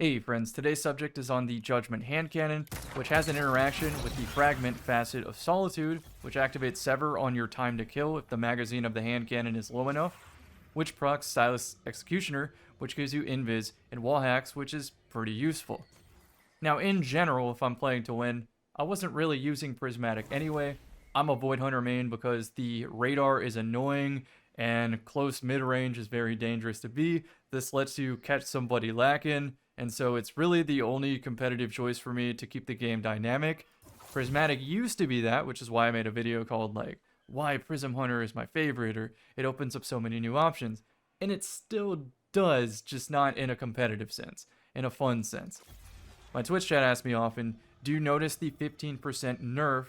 Hey friends, today's subject is on the Judgment hand cannon, which has an interaction with the fragment facet of Solitude, which activates Sever on your time to kill if the magazine of the hand cannon is low enough, which procs Silas Executioner, which gives you invis and wall hacks, which is pretty useful. Now in general, if I'm playing to win, I wasn't really using Prismatic anyway. I'm a Void Hunter main because the radar is annoying and close mid-range is very dangerous to be. This lets you catch somebody lacking, and so it's really the only competitive choice for me to keep the game dynamic. Prismatic used to be that, which is why I made a video called like why Prism Hunter is my favorite, or it opens up so many new options. And it still does, just not in a competitive sense, in a fun sense. My Twitch chat asks me often, do you notice the 15% nerf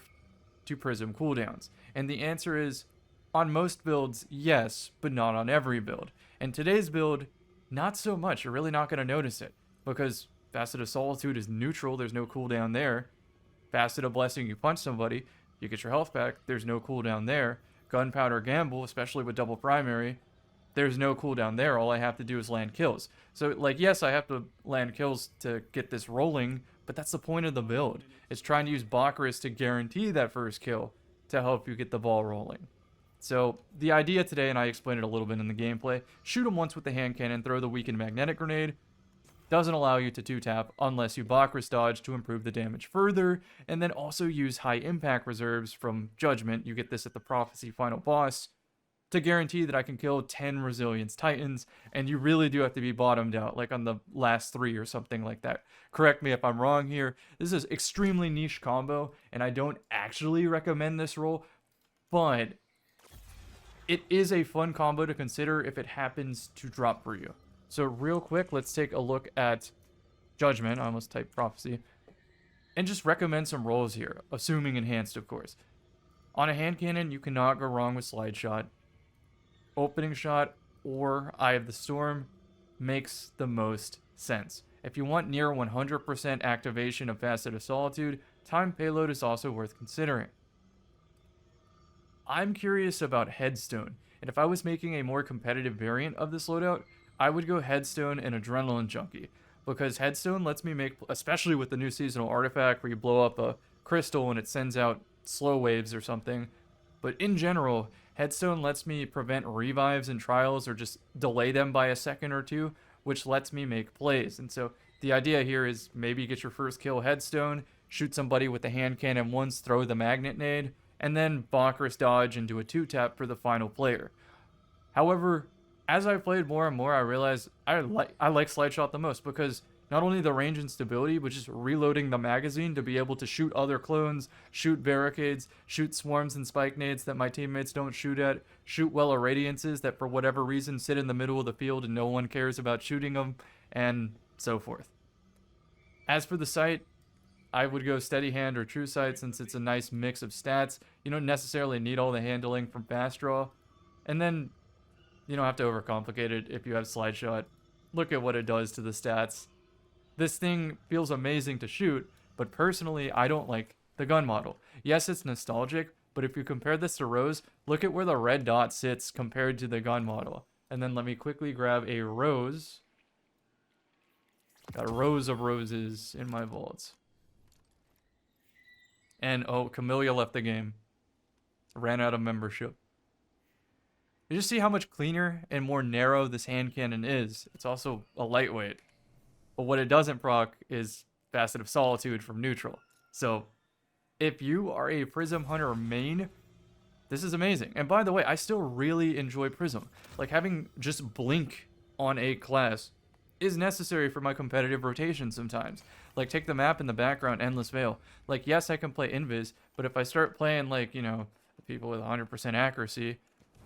to Prism cooldowns? And the answer is, on most builds, yes, but not on every build. And today's build, not so much. You're really not going to notice it, because Facet of Solitude is neutral, there's no cooldown there. Facet of Blessing, you punch somebody, you get your health back, there's no cooldown there. Gunpowder Gamble, especially with double primary, there's no cooldown there. All I have to do is land kills. So, like, yes, I have to land kills to get this rolling, but that's the point of the build. It's trying to use Bacchus to guarantee that first kill to help you get the ball rolling. So, the idea today, and I explained it a little bit in the gameplay, shoot him once with the hand cannon, throw the weakened magnetic grenade. Doesn't allow you to 2-tap unless you Bacchus dodge to improve the damage further, and then also use high impact reserves from Judgment. You get this at the Prophecy final boss to guarantee that I can kill 10 Resilience Titans, and you really do have to be bottomed out, like on the last 3 or something like that. Correct me if I'm wrong here. This is extremely niche combo, and I don't actually recommend this roll, but it is a fun combo to consider if it happens to drop for you. So real quick, let's take a look at Judgment. I almost typed Prophecy. And just recommend some rolls here, assuming enhanced, of course. On a hand cannon, you cannot go wrong with Slide Shot. Opening Shot or Eye of the Storm makes the most sense. If you want near 100% activation of Facet of Solitude, Time Payload is also worth considering. I'm curious about Headstone, and if I was making a more competitive variant of this loadout, I would go Headstone and Adrenaline Junkie, because Headstone lets me make, especially with the new seasonal artifact where you blow up a crystal and it sends out slow waves or something, but in general, Headstone lets me prevent revives and trials or just delay them by a second or two, which lets me make plays. And so the idea here is maybe get your first kill Headstone, shoot somebody with the hand cannon once, throw the magnet nade, and then Bacchus dodge into a 2-tap for the final player. However, as I played more and more, I realized I like Slide Shot the most, because not only the range and stability, but just reloading the magazine to be able to shoot other clones, shoot barricades, shoot swarms and spike nades that my teammates don't shoot at, shoot well irradiances that for whatever reason sit in the middle of the field and no one cares about shooting them, and so forth. As for the sight, I would go Steady Hand or True Sight since it's a nice mix of stats. You don't necessarily need all the handling from Fast Draw. And then you don't have to overcomplicate it if you have Slide Shot. Look at what it does to the stats. This thing feels amazing to shoot, but personally, I don't like the gun model. Yes, it's nostalgic, but if you compare this to Rose, look at where the red dot sits compared to the gun model. And then let me quickly grab a Rose. Got a rows of roses in my vaults. And, oh, Camellia left the game. Ran out of membership. You just see how much cleaner and more narrow this hand cannon is. It's also a lightweight. But what it doesn't proc is Facet of Solitude from neutral. So, if you are a Prism Hunter main, this is amazing. And by the way, I still really enjoy Prism. Like, having just Blink on a class is necessary for my competitive rotation sometimes. Like, take the map in the background, Endless Veil. Like, yes, I can play Invis, but if I start playing, like, you know, people with 100% accuracy,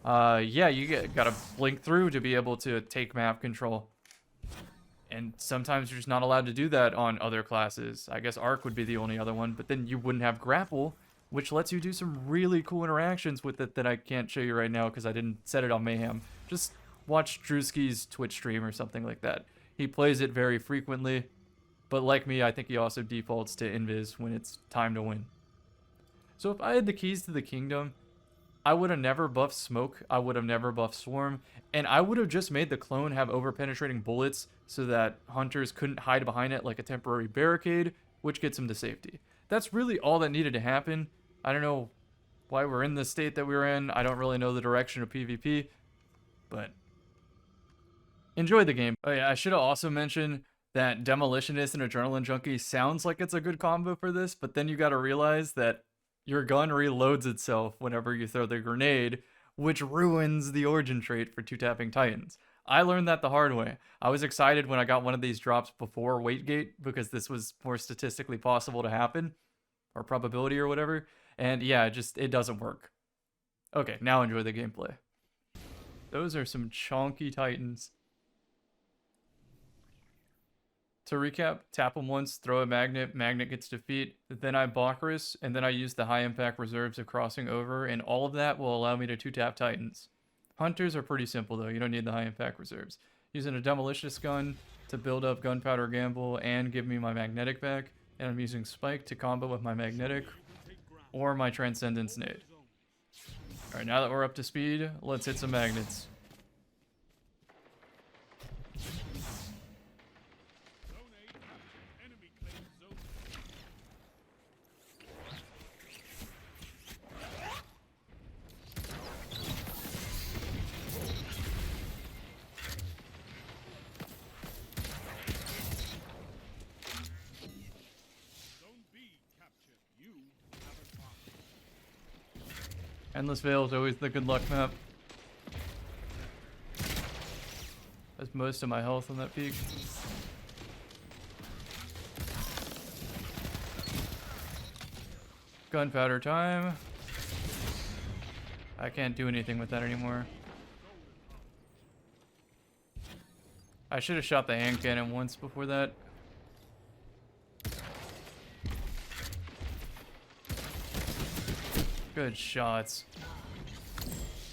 yeah, you gotta blink through to be able to take map control. And sometimes you're just not allowed to do that on other classes. I guess Arc would be the only other one, but then you wouldn't have Grapple, which lets you do some really cool interactions with it that I can't show you right now because I didn't set it on Mayhem. Just watch Drewski's Twitch stream or something like that. He plays it very frequently, but like me, I think he also defaults to Invis when it's time to win. So if I had the keys to the kingdom, I would have never buffed Smoke, I would have never buffed Swarm, and I would have just made the clone have over-penetrating bullets so that hunters couldn't hide behind it like a temporary barricade, which gets them to safety. That's really all that needed to happen. I don't know why we're in the state that we're in. I don't really know the direction of PvP, but enjoy the game. Oh yeah, I should have also mentioned that Demolitionist and Adrenaline Junkie sounds like it's a good combo for this, but then you gotta realize that your gun reloads itself whenever you throw the grenade, which ruins the origin trait for two-tapping Titans. I learned that the hard way. I was excited when I got one of these drops before Waitgate because this was more statistically possible to happen, or probability or whatever, and yeah, it doesn't work. Okay, now enjoy the gameplay. Those are some chonky Titans. To recap, tap them once, throw a magnet, magnet gets defeat, then I Bacchus, and then I use the high impact reserves of crossing over, and all of that will allow me to two-tap Titans. Hunters are pretty simple though, you don't need the high impact reserves. Using a Demolitionist gun to build up Gunpowder Gamble and give me my magnetic back, and I'm using Spike to combo with my magnetic or my Transcendence Nade. Alright, now that we're up to speed, let's hit some magnets. Endless Veil is always the good luck map. That's most of my health on that peak. Gunpowder time. I can't do anything with that anymore. I should have shot the hand cannon once before that. Good shots.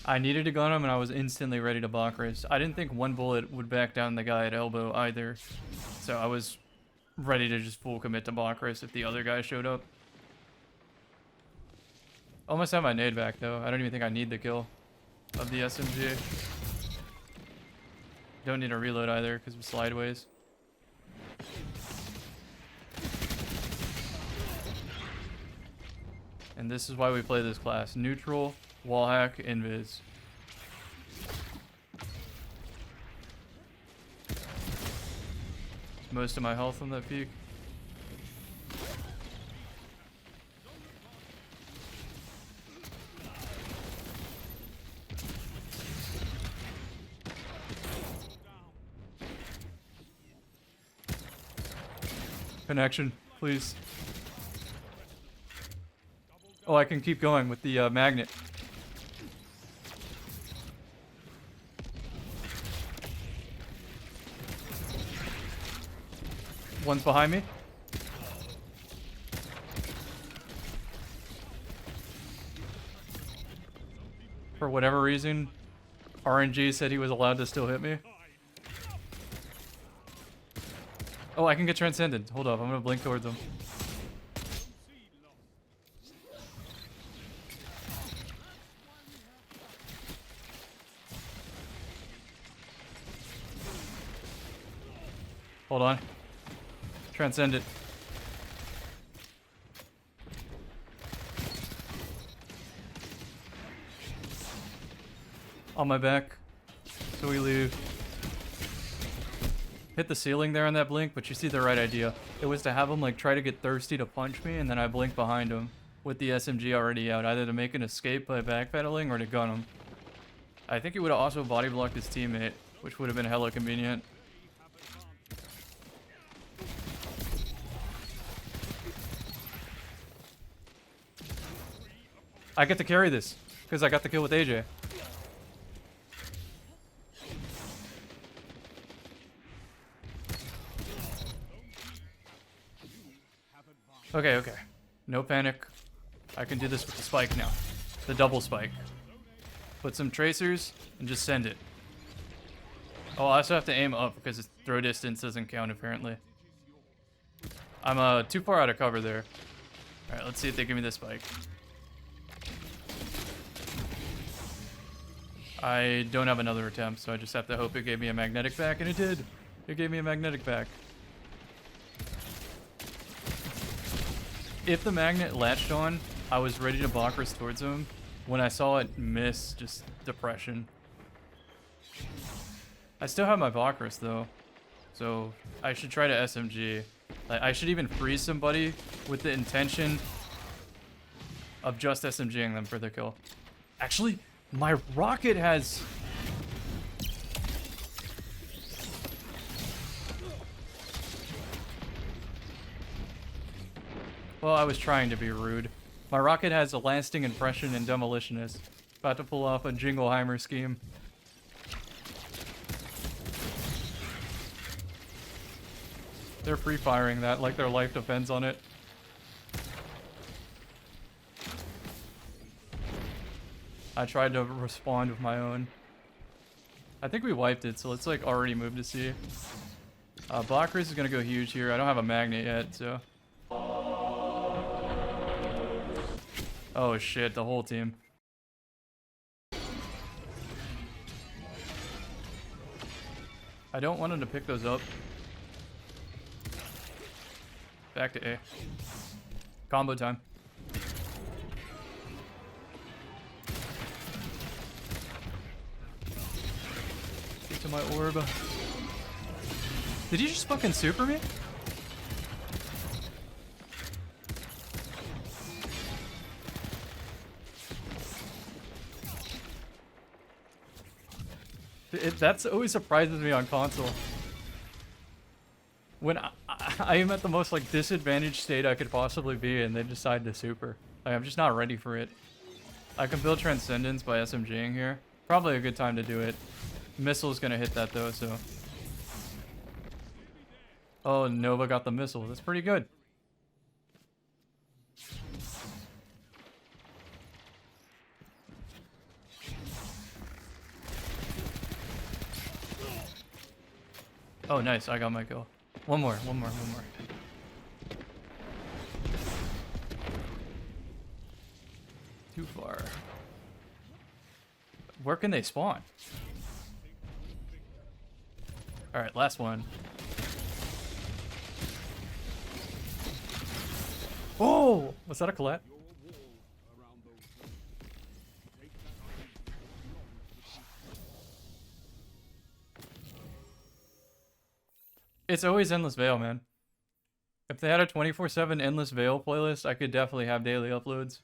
I needed to gun him and I was instantly ready to Bacchus. I didn't think one bullet would back down the guy at elbow either. So I was ready to just full commit to Bacchus if the other guy showed up. Almost have my nade back though. I don't even think I need the kill of the SMG. Don't need a reload either because of slideways. And this is why we play this class. Neutral, wallhack, invis. Most of my health on that peak. Connection, please. Oh, I can keep going with the magnet. One's behind me. For whatever reason, RNG said he was allowed to still hit me. Oh, I can get Transcendent. Hold up, I'm gonna blink towards him. Hold on. Transcendent. On my back. So we leave. Hit the ceiling there on that blink, but you see the right idea. It was to have him like try to get thirsty to punch me, and then I blink behind him with the SMG already out, either to make an escape by backpedaling or to gun him. I think he would have also body blocked his teammate, which would have been hella convenient. I get to carry this because I got the kill with AJ. Okay, okay. No panic. I can do this with the spike now. The double spike. Put some tracers and just send it. Oh, I also have to aim up because throw distance doesn't count apparently. I'm too far out of cover there. Alright, let's see if they give me the spike. I don't have another attempt, so I just have to hope it gave me a magnetic back, and it did. It gave me a magnetic back. If the magnet latched on, I was ready to Bakris towards him. When I saw it miss, just depression. I still have my Bakris though, so I should try to SMG. Like, I should even freeze somebody with the intention of just SMGing them for the kill. Actually, my rocket has... Well, I was trying to be rude. My rocket has a lasting impression and demolitionist. About to pull off a Jingleheimer scheme. They're free-firing that like their life depends on it. I tried to respond with my own. I think we wiped it, so let's like already move to C. Bakris is gonna go huge here. I don't have a magnet yet, so... Oh shit, the whole team. I don't want him to pick those up. Back to A. Combo time. Get to my orb. Did you just fucking super me? That's always surprises me on console. When I am at the most like disadvantaged state I could possibly be and they decide to super. Like, I'm just not ready for it. I can build Transcendence by SMGing here. Probably a good time to do it. Missile's gonna hit that though, so... Oh, Nova got the missile. That's pretty good. Oh, nice. I got my kill. One more. Too far. Where can they spawn? Alright, last one. Oh! Was that a collat? It's always Endless Veil, man. If they had a 24/7 Endless Veil playlist, I could definitely have daily uploads.